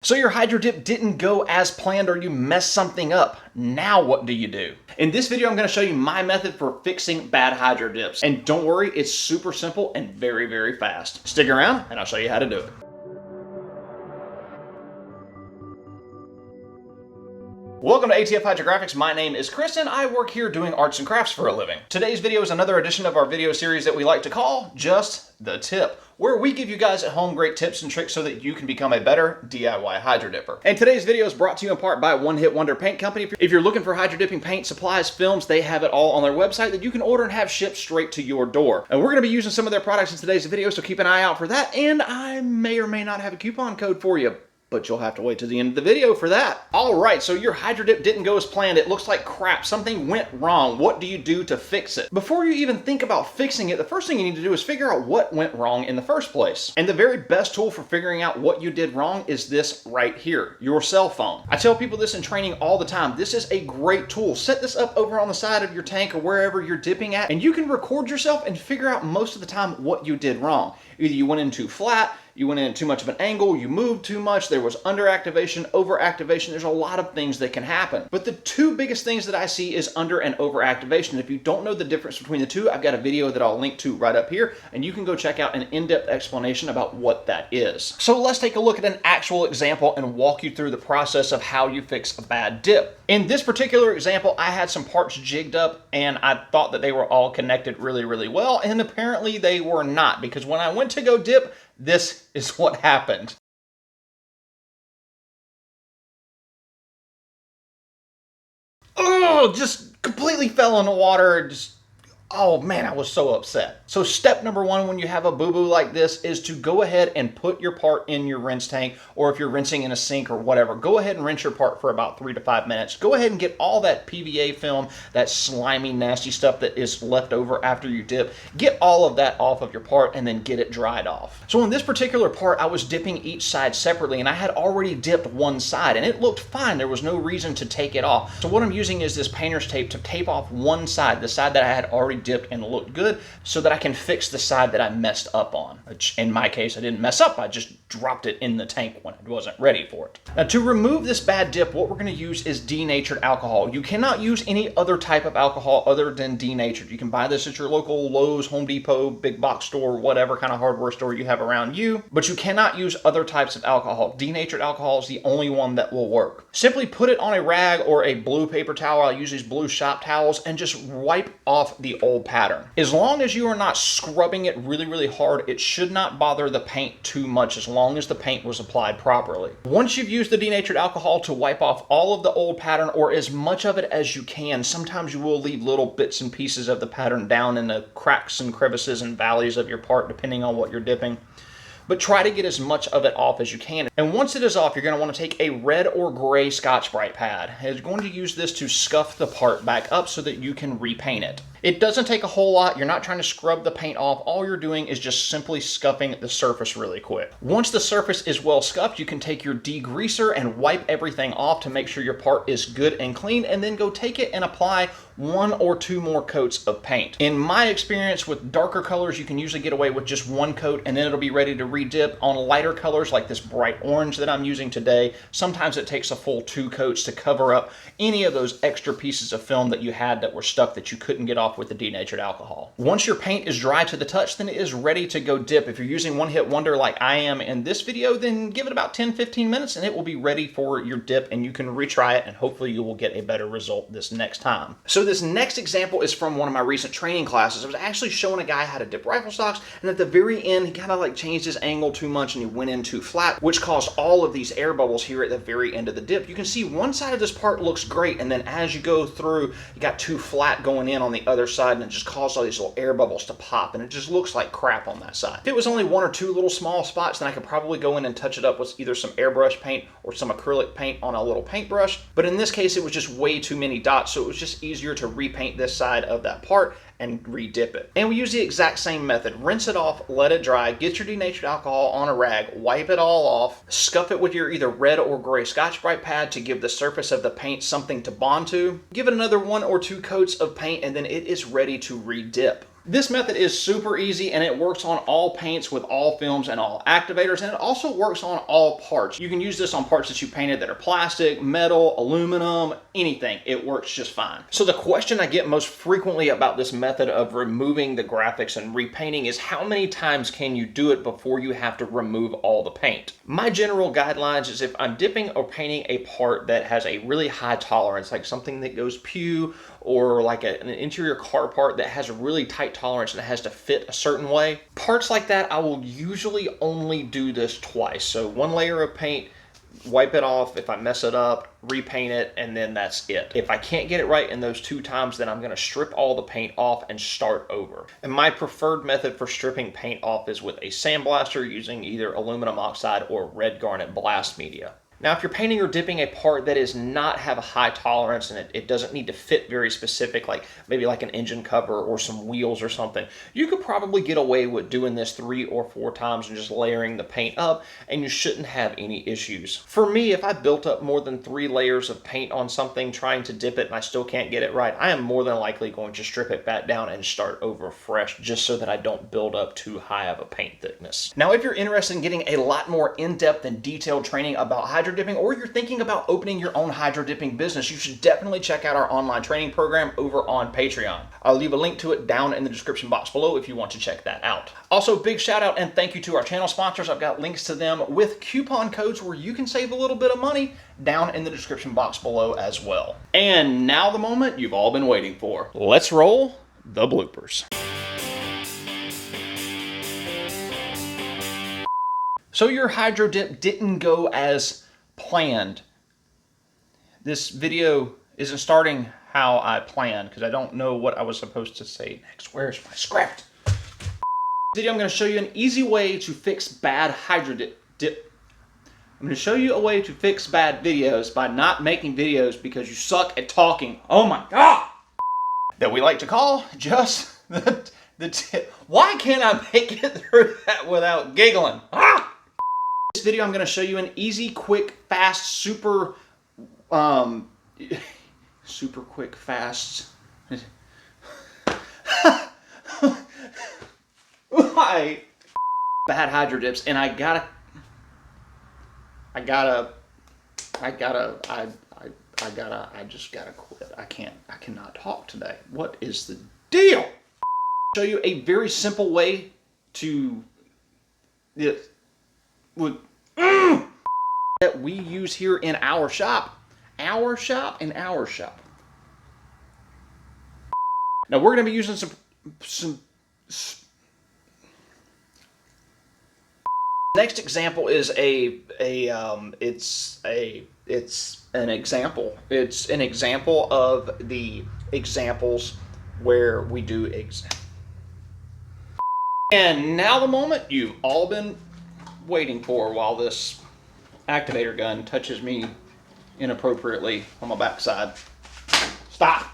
So your hydro dip didn't go as planned or you messed something up. Now what do you do? In this video, I'm going to show you my method for fixing bad hydro dips. And don't worry, it's super simple and very, very fast. Stick around and I'll show you how to do it. Welcome to ATF Hydrographics. My name is Chris and I work here doing arts and crafts for a living. Today's video is another edition of our video series that we like to call Just the Tip, where we give you guys at home great tips and tricks so that you can become a better DIY hydro dipper. And today's video is brought to you in part by One Hit Wonder Paint Company. If you're looking for hydro dipping paint, supplies, films, they have it all on their website that you can order and have shipped straight to your door. And we're going to be using some of their products in today's video, so keep an eye out for that. And I may or may not have a coupon code for you, but you'll have to wait to the end of the video for that. All right, so your hydro dip didn't go as planned. It looks like crap. Something went wrong. What do you do to fix it? Before you even think about fixing it, the first thing you need to do is figure out what went wrong in the first place. And the very best tool for figuring out what you did wrong is this right here, your cell phone. I tell people this in training all the time. This is a great tool. Set this up over on the side of your tank or wherever you're dipping at, and you can record yourself and figure out most of the time what you did wrong. Either you went in too flat, you went in too much of an angle, you moved too much, there was underactivation, overactivation. There's a lot of things that can happen. But the two biggest things that I see is under and overactivation. If you don't know the difference between the two, I've got a video that I'll link to right up here, and you can go check out an in-depth explanation about what that is. So let's take a look at an actual example and walk you through the process of how you fix a bad dip. In this particular example, I had some parts jigged up and I thought that they were all connected really, really well, and apparently they were not, because when I went to go dip, this is what happened. Oh, just completely fell in the water. Oh man, I was so upset. So step number one when you have a boo-boo like this is to go ahead and put your part in your rinse tank, or if you're rinsing in a sink or whatever, go ahead and rinse your part for about 3 to 5 minutes. Go ahead and get all that PVA film, that slimy, nasty stuff that is left over after you dip. Get all of that off of your part and then get it dried off. So in this particular part, I was dipping each side separately and I had already dipped one side and it looked fine. There was no reason to take it off. So what I'm using is this painter's tape to tape off one side, the side that I had already dipped and looked good, so that I can fix the side that I messed up on. Which in my case, I didn't mess up, I just dropped it in the tank when I wasn't ready for it. Now to remove this bad dip, what we're going to use is denatured alcohol. You cannot use any other type of alcohol other than denatured. You can buy this at your local Lowe's, Home Depot, big box store, whatever kind of hardware store you have around you, but you cannot use other types of alcohol. Denatured alcohol is the only one that will work. Simply put it on a rag or a blue paper towel. I use these blue shop towels and just wipe off the old pattern. As long as you are not scrubbing it really, really hard, it should not bother the paint too much as long as the paint was applied properly. Once you've used the denatured alcohol to wipe off all of the old pattern or as much of it as you can, sometimes you will leave little bits and pieces of the pattern down in the cracks and crevices and valleys of your part depending on what you're dipping. But try to get as much of it off as you can. And once it is off, you're going to want to take a red or gray Scotch-Brite pad. And you're going to use this to scuff the part back up so that you can repaint it. It doesn't take a whole lot. You're not trying to scrub the paint off. All you're doing is just simply scuffing the surface really quick. Once the surface is well scuffed, you can take your degreaser and wipe everything off to make sure your part is good and clean, and then go take it and apply 1 or 2 more coats of paint. In my experience with darker colors, you can usually get away with just 1 coat and then it'll be ready to re-dip. On lighter colors like this bright orange that I'm using today, sometimes it takes a full 2 coats to cover up any of those extra pieces of film that you had that were stuck that you couldn't get off with the denatured alcohol. Once your paint is dry to the touch, then it is ready to go dip. If you're using One Hit Wonder like I am in this video, then give it about 10-15 minutes and it will be ready for your dip and you can retry it and hopefully you will get a better result this next time. So this next example is from one of my recent training classes. I was actually showing a guy how to dip rifle stocks, and at the very end he kind of like changed his angle too much and he went in too flat, which caused all of these air bubbles here at the very end of the dip. You can see one side of this part looks great, and then as you go through, you got too flat going in on the other side, and it just caused all these little air bubbles to pop, and it just looks like crap on that side. If it was only 1 or 2 little small spots, then I could probably go in and touch it up with either some airbrush paint or some acrylic paint on a little paintbrush, but in this case it was just way too many dots, so it was just easier to repaint this side of that part and re-dip it. And we use the exact same method. Rinse it off, let it dry, get your denatured alcohol on a rag, wipe it all off, scuff it with your either red or gray Scotch-Brite pad to give the surface of the paint something to bond to, give it another 1 or 2 coats of paint, and then it is ready to re-dip. This method is super easy and it works on all paints with all films and all activators, and it also works on all parts. You can use this on parts that you painted that are plastic, metal, aluminum, anything. It works just fine. So the question I get most frequently about this method of removing the graphics and repainting is how many times can you do it before you have to remove all the paint? My general guidelines is if I'm dipping or painting a part that has a really high tolerance, like something that goes pew, or like an interior car part that has a really tight tolerance and it has to fit a certain way. Parts like that, I will usually only do this twice. So one layer of paint, wipe it off. If I mess it up, repaint it, and then that's it. If I can't get it right in those 2 times, then I'm gonna strip all the paint off and start over. And my preferred method for stripping paint off is with a sandblaster using either aluminum oxide or red garnet blast media. Now, if you're painting or dipping a part that does not have a high tolerance and it doesn't need to fit very specific, like maybe like an engine cover or some wheels or something, you could probably get away with doing this 3 or 4 times and just layering the paint up, and you shouldn't have any issues. For me, if I built up more than 3 layers of paint on something trying to dip it and I still can't get it right, I am more than likely going to strip it back down and start over fresh, just so that I don't build up too high of a paint thickness. Now, if you're interested in getting a lot more in-depth and detailed training about hydro dipping, or you're thinking about opening your own hydro dipping business, you should definitely check out our online training program over on Patreon. I'll leave a link to it down in the description box below if you want to check that out. Also, big shout out and thank you to our channel sponsors. I've got links to them with coupon codes where you can save a little bit of money down in the description box below as well. And now the moment you've all been waiting for. Let's roll the bloopers. So your hydro dip didn't go as planned. This video isn't starting how I planned because I don't know what I was supposed to say next. Where's my script? This video, I'm going to show you an easy way to fix bad hydro dip. I'm going to show you a way to fix bad videos by not making videos because you suck at talking. Oh my God! That we like to call just the tip. Why can't I make it through that without giggling? Ah! This video, I'm going to show you an easy, quick, fast, super quick, fast. Why? Bad hydro dips, and I just gotta quit. I cannot talk today. What is the deal? I'll show you a very simple way to that we use here in our shop. Our shop. Now we're going to be using some next example is it's an example of the examples where we do and now the moment you've all been waiting for, while this activator gun touches me inappropriately on my backside. Stop!